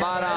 12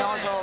900